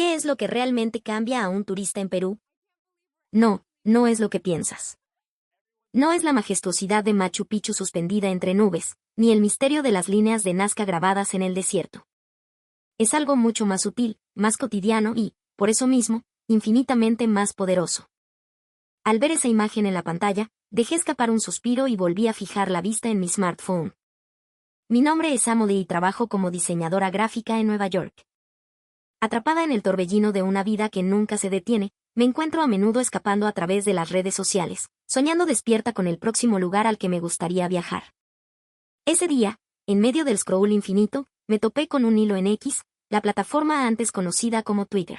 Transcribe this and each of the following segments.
¿Qué es lo que realmente cambia a un turista en Perú? No, no es lo que piensas. No es la majestuosidad de Machu Picchu suspendida entre nubes, ni el misterio de las líneas de Nazca grabadas en el desierto. Es algo mucho más sutil, más cotidiano y, por eso mismo, infinitamente más poderoso. Al ver esa imagen en la pantalla, dejé escapar un suspiro y volví a fijar la vista en mi smartphone. Mi nombre es Amory y trabajo como diseñadora gráfica en Nueva York. Atrapada en el torbellino de una vida que nunca se detiene, me encuentro a menudo escapando a través de las redes sociales, soñando despierta con el próximo lugar al que me gustaría viajar. Ese día, en medio del scroll infinito, me topé con un hilo en X, la plataforma antes conocida como Twitter.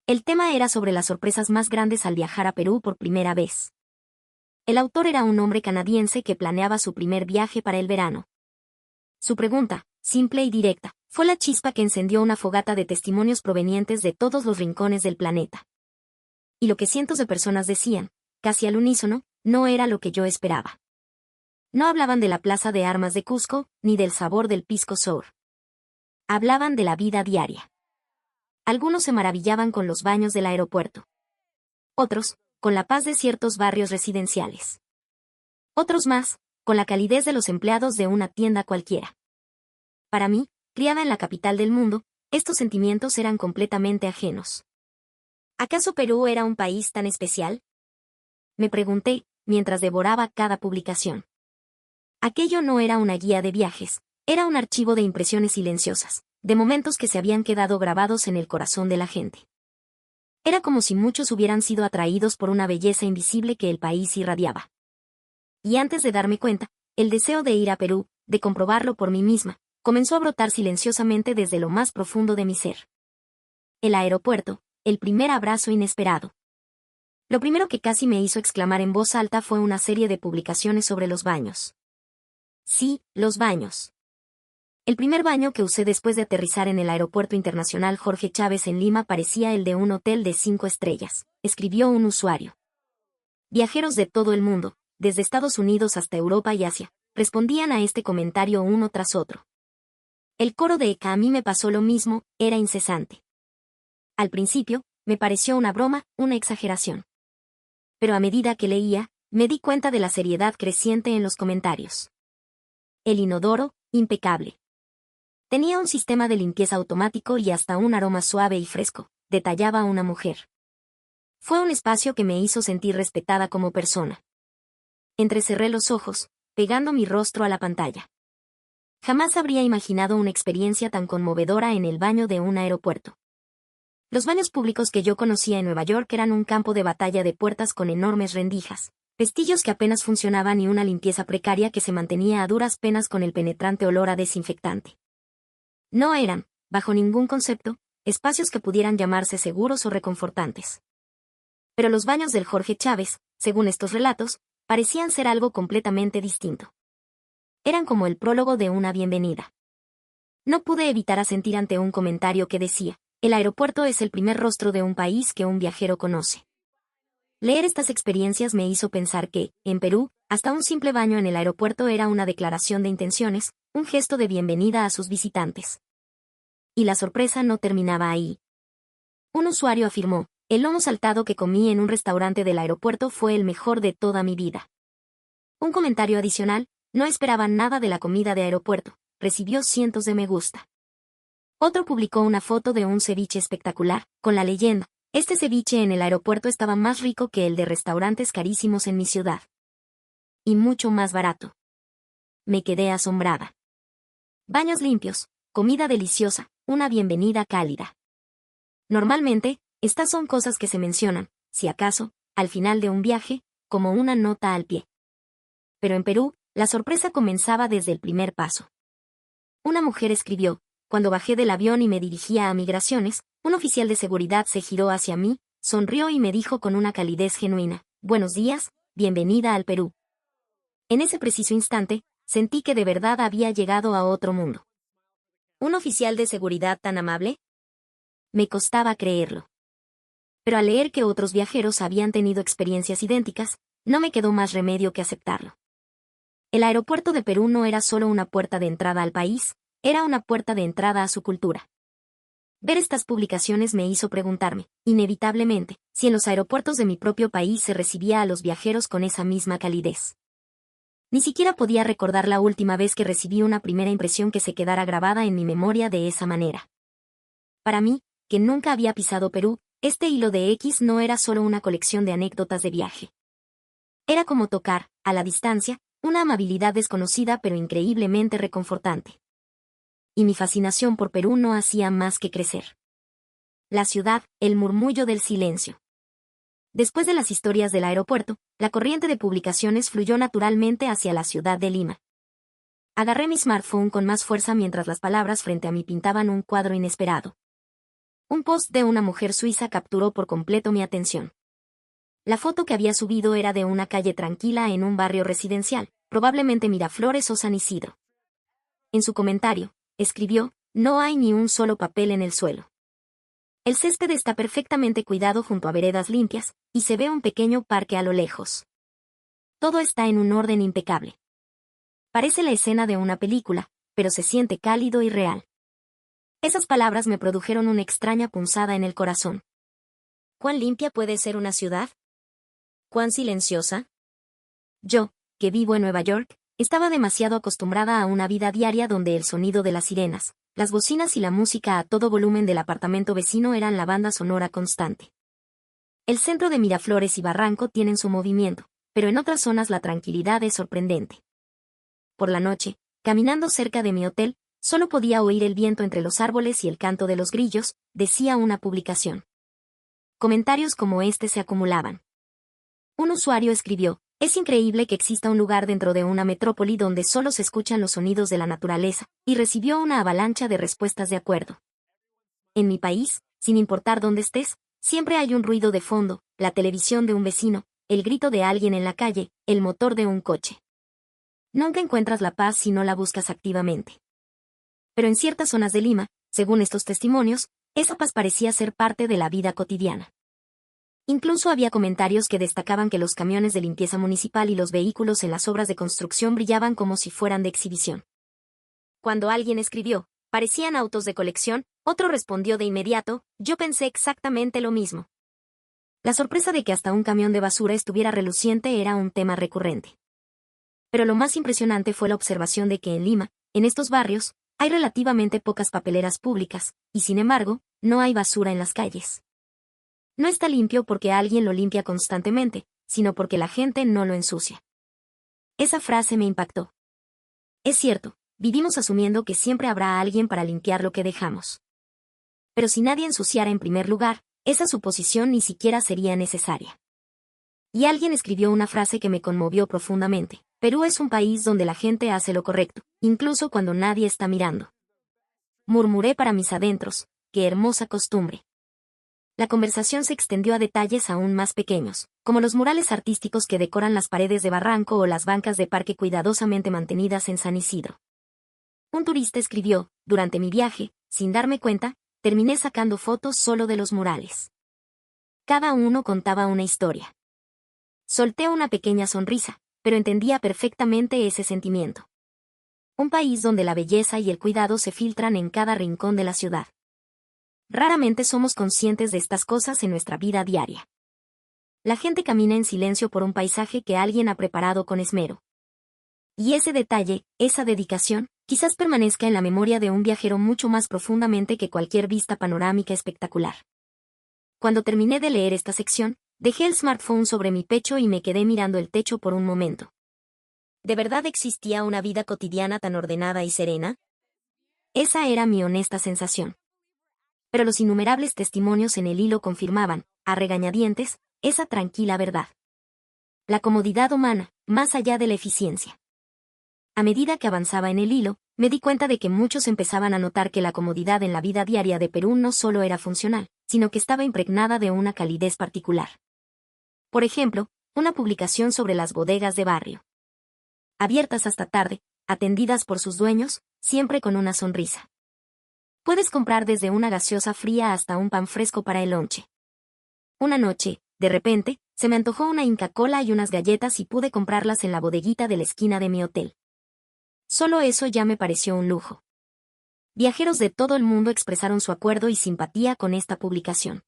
El tema era sobre las sorpresas más grandes al viajar a Perú por primera vez. El autor era un hombre canadiense que planeaba su primer viaje para el verano. Su pregunta, simple y directa, fue la chispa que encendió una fogata de testimonios provenientes de todos los rincones del planeta. Y lo que cientos de personas decían, casi al unísono, no era lo que yo esperaba. No hablaban de la plaza de armas de Cusco, ni del sabor del pisco sour. Hablaban de la vida diaria. Algunos se maravillaban con los baños del aeropuerto. Otros, con la paz de ciertos barrios residenciales. Otros más, con la calidez de los empleados de una tienda cualquiera. Para mí, criada en la capital del mundo, estos sentimientos eran completamente ajenos. ¿Acaso Perú era un país tan especial? Me pregunté, mientras devoraba cada publicación. Aquello no era una guía de viajes, era un archivo de impresiones silenciosas, de momentos que se habían quedado grabados en el corazón de la gente. Era como si muchos hubieran sido atraídos por una belleza invisible que el país irradiaba. Y antes de darme cuenta, el deseo de ir a Perú, de comprobarlo por mí misma, comenzó a brotar silenciosamente desde lo más profundo de mi ser. El aeropuerto, el primer abrazo inesperado. Lo primero que casi me hizo exclamar en voz alta fue una serie de publicaciones sobre los baños. Sí, los baños. El primer baño que usé después de aterrizar en el Aeropuerto Internacional Jorge Chávez en Lima parecía el de un hotel de 5 estrellas, escribió un usuario. Viajeros de todo el mundo, desde Estados Unidos hasta Europa y Asia, respondían a este comentario uno tras otro. El coro de "a mí me pasó lo mismo" era incesante. Al principio, me pareció una broma, una exageración. Pero a medida que leía, me di cuenta de la seriedad creciente en los comentarios. El inodoro, impecable. Tenía un sistema de limpieza automático y hasta un aroma suave y fresco, detallaba una mujer. Fue un espacio que me hizo sentir respetada como persona. Entrecerré los ojos, pegando mi rostro a la pantalla. Jamás habría imaginado una experiencia tan conmovedora en el baño de un aeropuerto. Los baños públicos que yo conocía en Nueva York eran un campo de batalla de puertas con enormes rendijas, pestillos que apenas funcionaban y una limpieza precaria que se mantenía a duras penas con el penetrante olor a desinfectante. No eran, bajo ningún concepto, espacios que pudieran llamarse seguros o reconfortantes. Pero los baños del Jorge Chávez, según estos relatos, parecían ser algo completamente distinto. Eran como el prólogo de una bienvenida. No pude evitar asentir ante un comentario que decía, el aeropuerto es el primer rostro de un país que un viajero conoce. Leer estas experiencias me hizo pensar que, en Perú, hasta un simple baño en el aeropuerto era una declaración de intenciones, un gesto de bienvenida a sus visitantes. Y la sorpresa no terminaba ahí. Un usuario afirmó, el lomo saltado que comí en un restaurante del aeropuerto fue el mejor de toda mi vida. Un comentario adicional, no esperaba nada de la comida de aeropuerto, recibió cientos de me gusta. Otro publicó una foto de un ceviche espectacular, con la leyenda, este ceviche en el aeropuerto estaba más rico que el de restaurantes carísimos en mi ciudad. Y mucho más barato. Me quedé asombrada. Baños limpios, comida deliciosa, una bienvenida cálida. Normalmente, estas son cosas que se mencionan, si acaso, al final de un viaje, como una nota al pie. Pero en Perú, la sorpresa comenzaba desde el primer paso. Una mujer escribió, cuando bajé del avión y me dirigía a migraciones, un oficial de seguridad se giró hacia mí, sonrió y me dijo con una calidez genuina, buenos días, bienvenida al Perú. En ese preciso instante, sentí que de verdad había llegado a otro mundo. ¿Un oficial de seguridad tan amable? Me costaba creerlo. Pero al leer que otros viajeros habían tenido experiencias idénticas, no me quedó más remedio que aceptarlo. El aeropuerto de Perú no era solo una puerta de entrada al país, era una puerta de entrada a su cultura. Ver estas publicaciones me hizo preguntarme, inevitablemente, si en los aeropuertos de mi propio país se recibía a los viajeros con esa misma calidez. Ni siquiera podía recordar la última vez que recibí una primera impresión que se quedara grabada en mi memoria de esa manera. Para mí, que nunca había pisado Perú, este hilo de X no era solo una colección de anécdotas de viaje. Era como tocar, a la distancia, una amabilidad desconocida pero increíblemente reconfortante. Y mi fascinación por Perú no hacía más que crecer. La ciudad, el murmullo del silencio. Después de las historias del aeropuerto, la corriente de publicaciones fluyó naturalmente hacia la ciudad de Lima. Agarré mi smartphone con más fuerza mientras las palabras frente a mí pintaban un cuadro inesperado. Un post de una mujer suiza capturó por completo mi atención. La foto que había subido era de una calle tranquila en un barrio residencial, probablemente Miraflores o San Isidro. En su comentario, escribió, no hay ni un solo papel en el suelo. El césped está perfectamente cuidado junto a veredas limpias, y se ve un pequeño parque a lo lejos. Todo está en un orden impecable. Parece la escena de una película, pero se siente cálido y real. Esas palabras me produjeron una extraña punzada en el corazón. ¿Cuán limpia puede ser una ciudad? ¿Cuán silenciosa? Yo, que vivo en Nueva York, estaba demasiado acostumbrada a una vida diaria donde el sonido de las sirenas, las bocinas y la música a todo volumen del apartamento vecino eran la banda sonora constante. El centro de Miraflores y Barranco tienen su movimiento, pero en otras zonas la tranquilidad es sorprendente. Por la noche, caminando cerca de mi hotel, solo podía oír el viento entre los árboles y el canto de los grillos, decía una publicación. Comentarios como este se acumulaban. Un usuario escribió, es increíble que exista un lugar dentro de una metrópoli donde solo se escuchan los sonidos de la naturaleza, y recibió una avalancha de respuestas de acuerdo. En mi país, sin importar dónde estés, siempre hay un ruido de fondo, la televisión de un vecino, el grito de alguien en la calle, el motor de un coche. Nunca encuentras la paz si no la buscas activamente. Pero en ciertas zonas de Lima, según estos testimonios, esa paz parecía ser parte de la vida cotidiana. Incluso había comentarios que destacaban que los camiones de limpieza municipal y los vehículos en las obras de construcción brillaban como si fueran de exhibición. Cuando alguien escribió, parecían autos de colección, otro respondió de inmediato, yo pensé exactamente lo mismo. La sorpresa de que hasta un camión de basura estuviera reluciente era un tema recurrente. Pero lo más impresionante fue la observación de que en Lima, en estos barrios, hay relativamente pocas papeleras públicas, y sin embargo, no hay basura en las calles. No está limpio porque alguien lo limpia constantemente, sino porque la gente no lo ensucia. Esa frase me impactó. Es cierto, vivimos asumiendo que siempre habrá alguien para limpiar lo que dejamos. Pero si nadie ensuciara en primer lugar, esa suposición ni siquiera sería necesaria. Y alguien escribió una frase que me conmovió profundamente. Perú es un país donde la gente hace lo correcto, incluso cuando nadie está mirando. Murmuré para mis adentros, qué hermosa costumbre. La conversación se extendió a detalles aún más pequeños, como los murales artísticos que decoran las paredes de Barranco o las bancas de parque cuidadosamente mantenidas en San Isidro. Un turista escribió, durante mi viaje, sin darme cuenta, terminé sacando fotos solo de los murales. Cada uno contaba una historia. Solté una pequeña sonrisa, pero entendía perfectamente ese sentimiento. Un país donde la belleza y el cuidado se filtran en cada rincón de la ciudad. Raramente somos conscientes de estas cosas en nuestra vida diaria. La gente camina en silencio por un paisaje que alguien ha preparado con esmero. Y ese detalle, esa dedicación, quizás permanezca en la memoria de un viajero mucho más profundamente que cualquier vista panorámica espectacular. Cuando terminé de leer esta sección, dejé el smartphone sobre mi pecho y me quedé mirando el techo por un momento. ¿De verdad existía una vida cotidiana tan ordenada y serena? Esa era mi honesta sensación. Pero los innumerables testimonios en el hilo confirmaban, a regañadientes, esa tranquila verdad. La comodidad humana, más allá de la eficiencia. A medida que avanzaba en el hilo, me di cuenta de que muchos empezaban a notar que la comodidad en la vida diaria de Perú no solo era funcional, sino que estaba impregnada de una calidez particular. Por ejemplo, una publicación sobre las bodegas de barrio. Abiertas hasta tarde, atendidas por sus dueños, siempre con una sonrisa. Puedes comprar desde una gaseosa fría hasta un pan fresco para el lonche. Una noche, de repente, se me antojó una Inca Kola y unas galletas y pude comprarlas en la bodeguita de la esquina de mi hotel. Solo eso ya me pareció un lujo. Viajeros de todo el mundo expresaron su acuerdo y simpatía con esta publicación.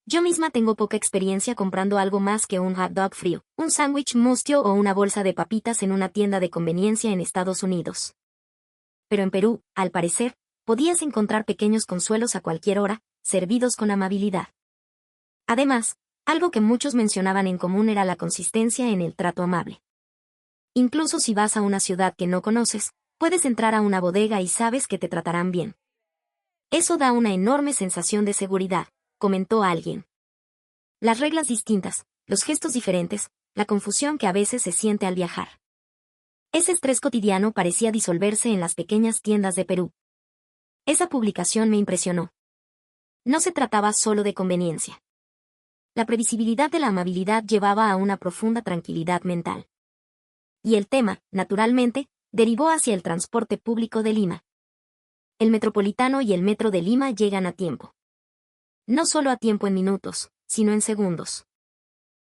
Yo misma tengo poca experiencia comprando algo más que un hot dog frío, un sándwich mustio o una bolsa de papitas en una tienda de conveniencia en Estados Unidos. Pero en Perú, al parecer, podías encontrar pequeños consuelos a cualquier hora, servidos con amabilidad. Además, algo que muchos mencionaban en común era la consistencia en el trato amable. Incluso si vas a una ciudad que no conoces, puedes entrar a una bodega y sabes que te tratarán bien. Eso da una enorme sensación de seguridad, comentó alguien. Las reglas distintas, los gestos diferentes, la confusión que a veces se siente al viajar. Ese estrés cotidiano parecía disolverse en las pequeñas tiendas de Perú. Esa publicación me impresionó. No se trataba solo de conveniencia. La previsibilidad de la amabilidad llevaba a una profunda tranquilidad mental. Y el tema, naturalmente, derivó hacia el transporte público de Lima. El Metropolitano y el Metro de Lima llegan a tiempo. No solo a tiempo en minutos, sino en segundos.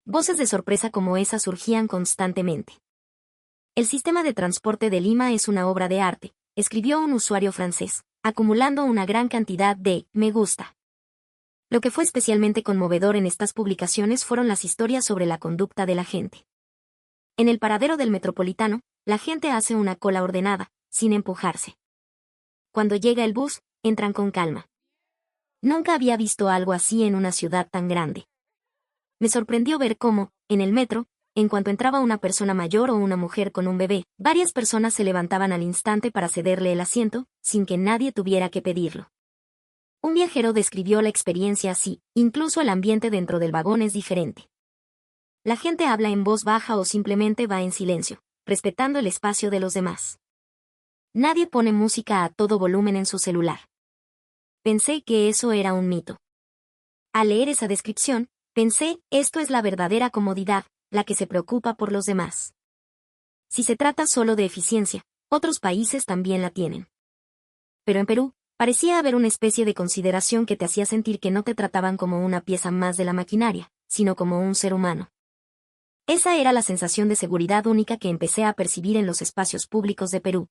Voces de sorpresa como esa surgían constantemente. El sistema de transporte de Lima es una obra de arte, escribió un usuario francés, acumulando una gran cantidad de me gusta. Lo que fue especialmente conmovedor en estas publicaciones fueron las historias sobre la conducta de la gente. En el paradero del Metropolitano, la gente hace una cola ordenada, sin empujarse. Cuando llega el bus, entran con calma. Nunca había visto algo así en una ciudad tan grande. Me sorprendió ver cómo, en el metro, en cuanto entraba una persona mayor o una mujer con un bebé, varias personas se levantaban al instante para cederle el asiento, sin que nadie tuviera que pedirlo. Un viajero describió la experiencia así, incluso el ambiente dentro del vagón es diferente. La gente habla en voz baja o simplemente va en silencio, respetando el espacio de los demás. Nadie pone música a todo volumen en su celular. Pensé que eso era un mito. Al leer esa descripción, pensé, esto es la verdadera comodidad, la que se preocupa por los demás. Si se trata solo de eficiencia, otros países también la tienen. Pero en Perú, parecía haber una especie de consideración que te hacía sentir que no te trataban como una pieza más de la maquinaria, sino como un ser humano. Esa era la sensación de seguridad única que empecé a percibir en los espacios públicos de Perú.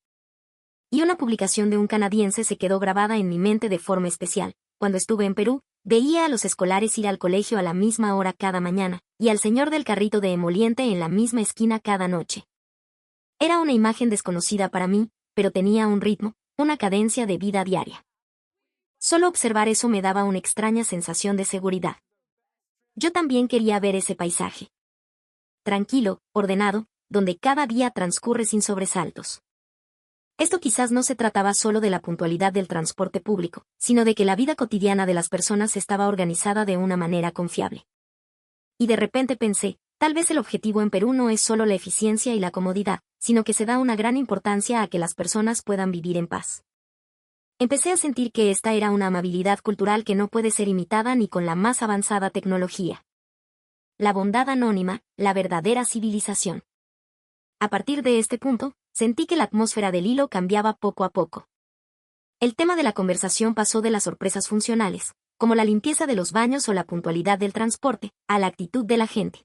Y una publicación de un canadiense se quedó grabada en mi mente de forma especial. Cuando estuve en Perú, veía a los escolares ir al colegio a la misma hora cada mañana, y al señor del carrito de emoliente en la misma esquina cada noche. Era una imagen desconocida para mí, pero tenía un ritmo, una cadencia de vida diaria. Solo observar eso me daba una extraña sensación de seguridad. Yo también quería ver ese paisaje. Tranquilo, ordenado, donde cada día transcurre sin sobresaltos. Esto quizás no se trataba solo de la puntualidad del transporte público, sino de que la vida cotidiana de las personas estaba organizada de una manera confiable. Y de repente pensé, tal vez el objetivo en Perú no es solo la eficiencia y la comodidad, sino que se da una gran importancia a que las personas puedan vivir en paz. Empecé a sentir que esta era una amabilidad cultural que no puede ser imitada ni con la más avanzada tecnología. La bondad anónima, la verdadera civilización. A partir de este punto, sentí que la atmósfera del hilo cambiaba poco a poco. El tema de la conversación pasó de las sorpresas funcionales, como la limpieza de los baños o la puntualidad del transporte, a la actitud de la gente.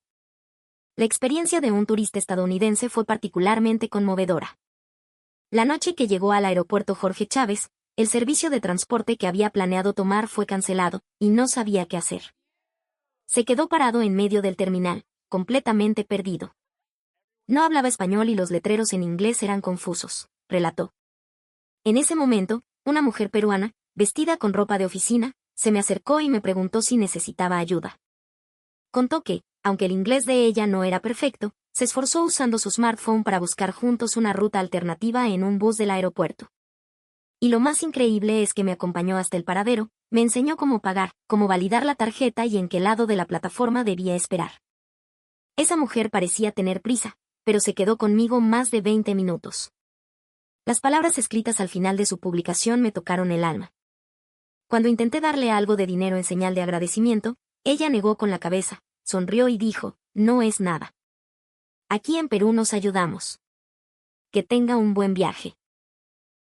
La experiencia de un turista estadounidense fue particularmente conmovedora. La noche que llegó al aeropuerto Jorge Chávez, el servicio de transporte que había planeado tomar fue cancelado, y no sabía qué hacer. Se quedó parado en medio del terminal, completamente perdido. No hablaba español y los letreros en inglés eran confusos, relató. En ese momento, una mujer peruana, vestida con ropa de oficina, se me acercó y me preguntó si necesitaba ayuda. Contó que, aunque el inglés de ella no era perfecto, se esforzó usando su smartphone para buscar juntos una ruta alternativa en un bus del aeropuerto. Y lo más increíble es que me acompañó hasta el paradero, me enseñó cómo pagar, cómo validar la tarjeta y en qué lado de la plataforma debía esperar. Esa mujer parecía tener prisa, pero se quedó conmigo más de 20 minutos. Las palabras escritas al final de su publicación me tocaron el alma. Cuando intenté darle algo de dinero en señal de agradecimiento, ella negó con la cabeza, sonrió y dijo, no es nada. Aquí en Perú nos ayudamos. Que tenga un buen viaje.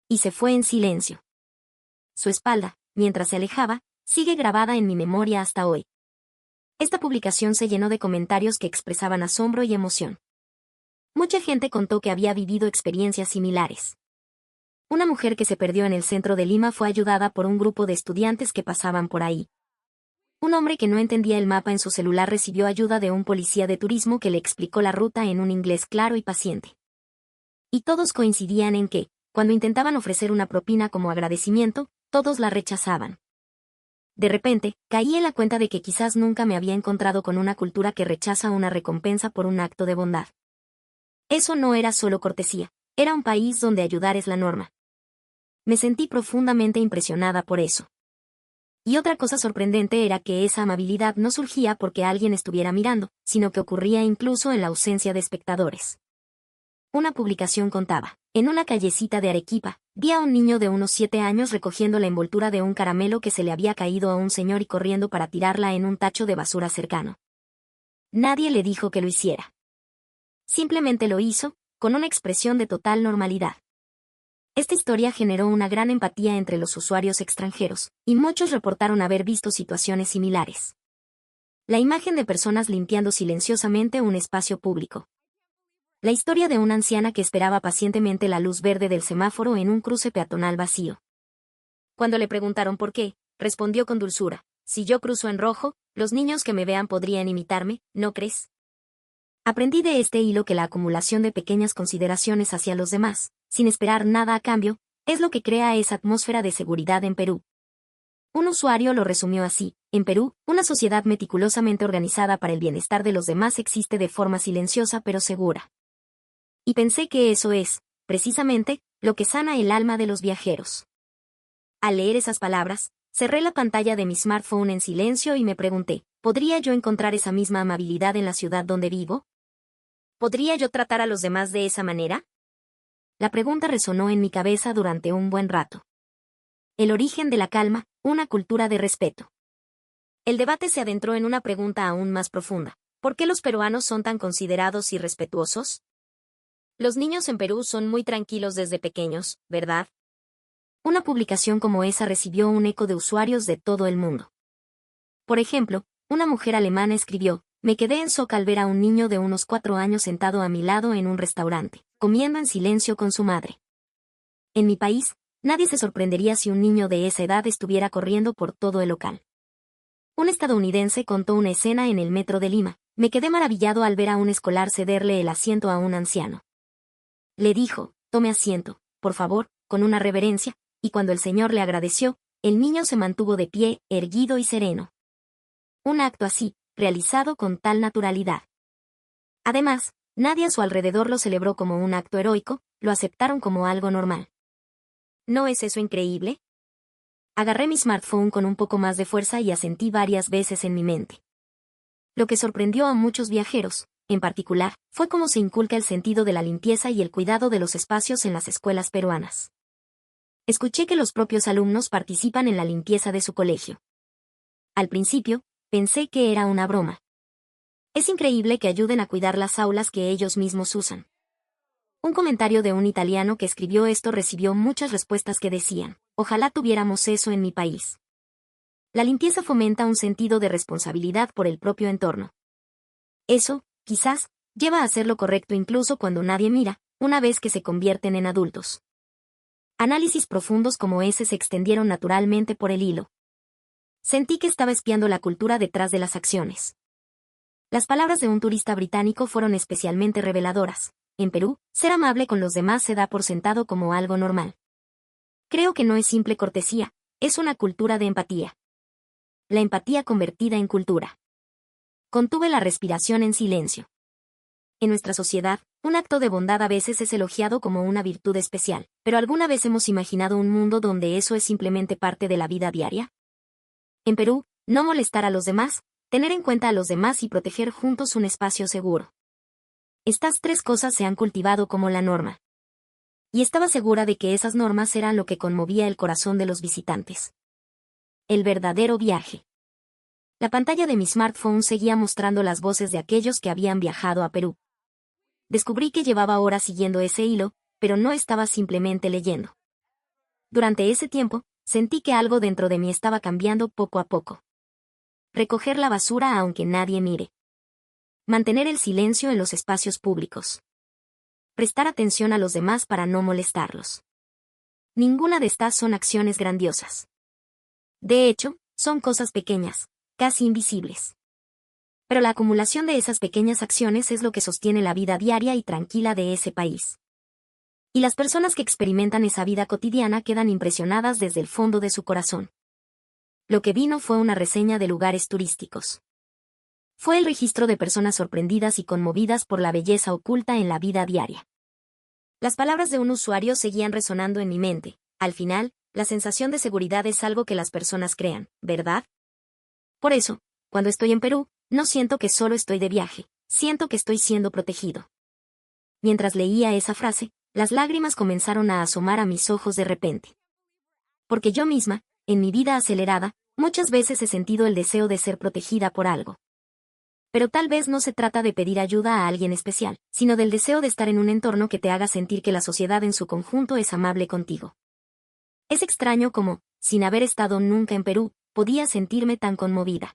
Y se fue en silencio. Su espalda, mientras se alejaba, sigue grabada en mi memoria hasta hoy. Esta publicación se llenó de comentarios que expresaban asombro y emoción. Mucha gente contó que había vivido experiencias similares. Una mujer que se perdió en el centro de Lima fue ayudada por un grupo de estudiantes que pasaban por ahí. Un hombre que no entendía el mapa en su celular recibió ayuda de un policía de turismo que le explicó la ruta en un inglés claro y paciente. Y todos coincidían en que, cuando intentaban ofrecer una propina como agradecimiento, todos la rechazaban. De repente, caí en la cuenta de que quizás nunca me había encontrado con una cultura que rechaza una recompensa por un acto de bondad. Eso no era solo cortesía, era un país donde ayudar es la norma. Me sentí profundamente impresionada por eso. Y otra cosa sorprendente era que esa amabilidad no surgía porque alguien estuviera mirando, sino que ocurría incluso en la ausencia de espectadores. Una publicación contaba: en una callecita de Arequipa, vi a un niño de unos 7 años recogiendo la envoltura de un caramelo que se le había caído a un señor y corriendo para tirarla en un tacho de basura cercano. Nadie le dijo que lo hiciera. Simplemente lo hizo, con una expresión de total normalidad. Esta historia generó una gran empatía entre los usuarios extranjeros, y muchos reportaron haber visto situaciones similares. La imagen de personas limpiando silenciosamente un espacio público. La historia de una anciana que esperaba pacientemente la luz verde del semáforo en un cruce peatonal vacío. Cuando le preguntaron por qué, respondió con dulzura: si yo cruzo en rojo, los niños que me vean podrían imitarme, ¿no crees? Aprendí de este hilo que la acumulación de pequeñas consideraciones hacia los demás, sin esperar nada a cambio, es lo que crea esa atmósfera de seguridad en Perú. Un usuario lo resumió así: en Perú, una sociedad meticulosamente organizada para el bienestar de los demás existe de forma silenciosa pero segura. Y pensé que eso es, precisamente, lo que sana el alma de los viajeros. Al leer esas palabras, cerré la pantalla de mi smartphone en silencio y me pregunté: ¿podría yo encontrar esa misma amabilidad en la ciudad donde vivo? ¿Podría yo tratar a los demás de esa manera? La pregunta resonó en mi cabeza durante un buen rato. El origen de la calma, una cultura de respeto. El debate se adentró en una pregunta aún más profunda: ¿por qué los peruanos son tan considerados y respetuosos? Los niños en Perú son muy tranquilos desde pequeños, ¿verdad? Una publicación como esa recibió un eco de usuarios de todo el mundo. Por ejemplo, una mujer alemana escribió: me quedé en shock al ver a un niño de unos 4 años sentado a mi lado en un restaurante, comiendo en silencio con su madre. En mi país, nadie se sorprendería si un niño de esa edad estuviera corriendo por todo el local. Un estadounidense contó una escena en el metro de Lima: me quedé maravillado al ver a un escolar cederle el asiento a un anciano. Le dijo: tome asiento, por favor, con una reverencia, y cuando el señor le agradeció, el niño se mantuvo de pie, erguido y sereno. Un acto así, realizado con tal naturalidad. Además, nadie a su alrededor lo celebró como un acto heroico, lo aceptaron como algo normal. ¿No es eso increíble? Agarré mi smartphone con un poco más de fuerza y asentí varias veces en mi mente. Lo que sorprendió a muchos viajeros, en particular, fue cómo se inculca el sentido de la limpieza y el cuidado de los espacios en las escuelas peruanas. Escuché que los propios alumnos participan en la limpieza de su colegio. Al principio, pensé que era una broma. Es increíble que ayuden a cuidar las aulas que ellos mismos usan. Un comentario de un italiano que escribió esto recibió muchas respuestas que decían: ojalá tuviéramos eso en mi país. La limpieza fomenta un sentido de responsabilidad por el propio entorno. Eso, quizás, lleva a hacer lo correcto incluso cuando nadie mira, una vez que se convierten en adultos. Análisis profundos como ese se extendieron naturalmente por el hilo. Sentí que estaba espiando la cultura detrás de las acciones. Las palabras de un turista británico fueron especialmente reveladoras. En Perú, ser amable con los demás se da por sentado como algo normal. Creo que no es simple cortesía, es una cultura de empatía. La empatía convertida en cultura. Contuve la respiración en silencio. En nuestra sociedad, un acto de bondad a veces es elogiado como una virtud especial, pero ¿alguna vez hemos imaginado un mundo donde eso es simplemente parte de la vida diaria? En Perú, no molestar a los demás, tener en cuenta a los demás y proteger juntos un espacio seguro. Estas 3 cosas se han cultivado como la norma. Y estaba segura de que esas normas eran lo que conmovía el corazón de los visitantes. El verdadero viaje. La pantalla de mi smartphone seguía mostrando las voces de aquellos que habían viajado a Perú. Descubrí que llevaba horas siguiendo ese hilo, pero no estaba simplemente leyendo. Durante ese tiempo, sentí que algo dentro de mí estaba cambiando poco a poco. Recoger la basura aunque nadie mire. Mantener el silencio en los espacios públicos. Prestar atención a los demás para no molestarlos. Ninguna de estas son acciones grandiosas. De hecho, son cosas pequeñas, casi invisibles. Pero la acumulación de esas pequeñas acciones es lo que sostiene la vida diaria y tranquila de ese país. Y las personas que experimentan esa vida cotidiana quedan impresionadas desde el fondo de su corazón. Lo que vino fue una reseña de lugares turísticos. Fue el registro de personas sorprendidas y conmovidas por la belleza oculta en la vida diaria. Las palabras de un usuario seguían resonando en mi mente. Al final, la sensación de seguridad es algo que las personas crean, ¿verdad? Por eso, cuando estoy en Perú, no siento que solo estoy de viaje, siento que estoy siendo protegido. Mientras leía esa frase, las lágrimas comenzaron a asomar a mis ojos de repente. Porque yo misma, en mi vida acelerada, muchas veces he sentido el deseo de ser protegida por algo. Pero tal vez no se trata de pedir ayuda a alguien especial, sino del deseo de estar en un entorno que te haga sentir que la sociedad en su conjunto es amable contigo. Es extraño cómo, sin haber estado nunca en Perú, podía sentirme tan conmovida.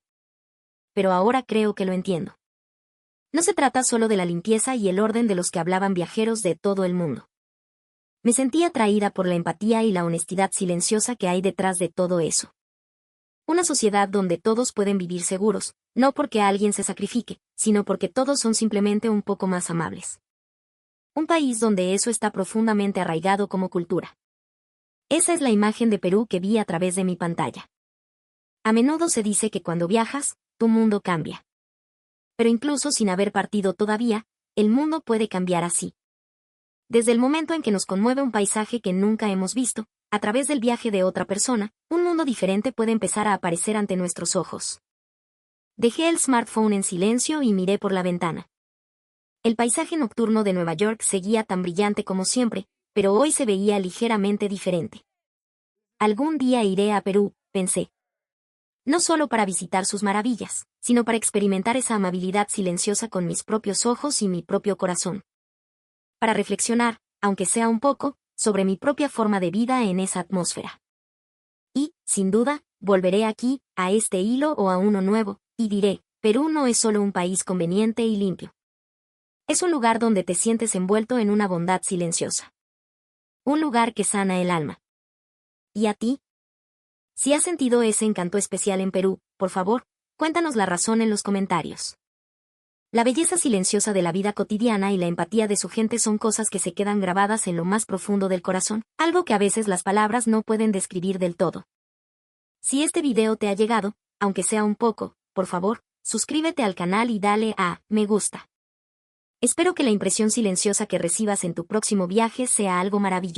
Pero ahora creo que lo entiendo. No se trata solo de la limpieza y el orden de los que hablaban viajeros de todo el mundo. Me sentí atraída por la empatía y la honestidad silenciosa que hay detrás de todo eso. Una sociedad donde todos pueden vivir seguros, no porque alguien se sacrifique, sino porque todos son simplemente un poco más amables. Un país donde eso está profundamente arraigado como cultura. Esa es la imagen de Perú que vi a través de mi pantalla. A menudo se dice que cuando viajas, tu mundo cambia. Pero incluso sin haber partido todavía, el mundo puede cambiar así. Desde el momento en que nos conmueve un paisaje que nunca hemos visto, a través del viaje de otra persona, un mundo diferente puede empezar a aparecer ante nuestros ojos. Dejé el smartphone en silencio y miré por la ventana. El paisaje nocturno de Nueva York seguía tan brillante como siempre, pero hoy se veía ligeramente diferente. Algún día iré a Perú, pensé. No solo para visitar sus maravillas, sino para experimentar esa amabilidad silenciosa con mis propios ojos y mi propio corazón. Para reflexionar, aunque sea un poco, sobre mi propia forma de vida en esa atmósfera. Y, sin duda, volveré aquí, a este hilo o a uno nuevo, y diré, Perú no es solo un país conveniente y limpio. Es un lugar donde te sientes envuelto en una bondad silenciosa. Un lugar que sana el alma. ¿Y a ti? Si has sentido ese encanto especial en Perú, por favor, cuéntanos la razón en los comentarios. La belleza silenciosa de la vida cotidiana y la empatía de su gente son cosas que se quedan grabadas en lo más profundo del corazón, algo que a veces las palabras no pueden describir del todo. Si este video te ha llegado, aunque sea un poco, por favor, suscríbete al canal y dale a me gusta. Espero que la impresión silenciosa que recibas en tu próximo viaje sea algo maravilloso.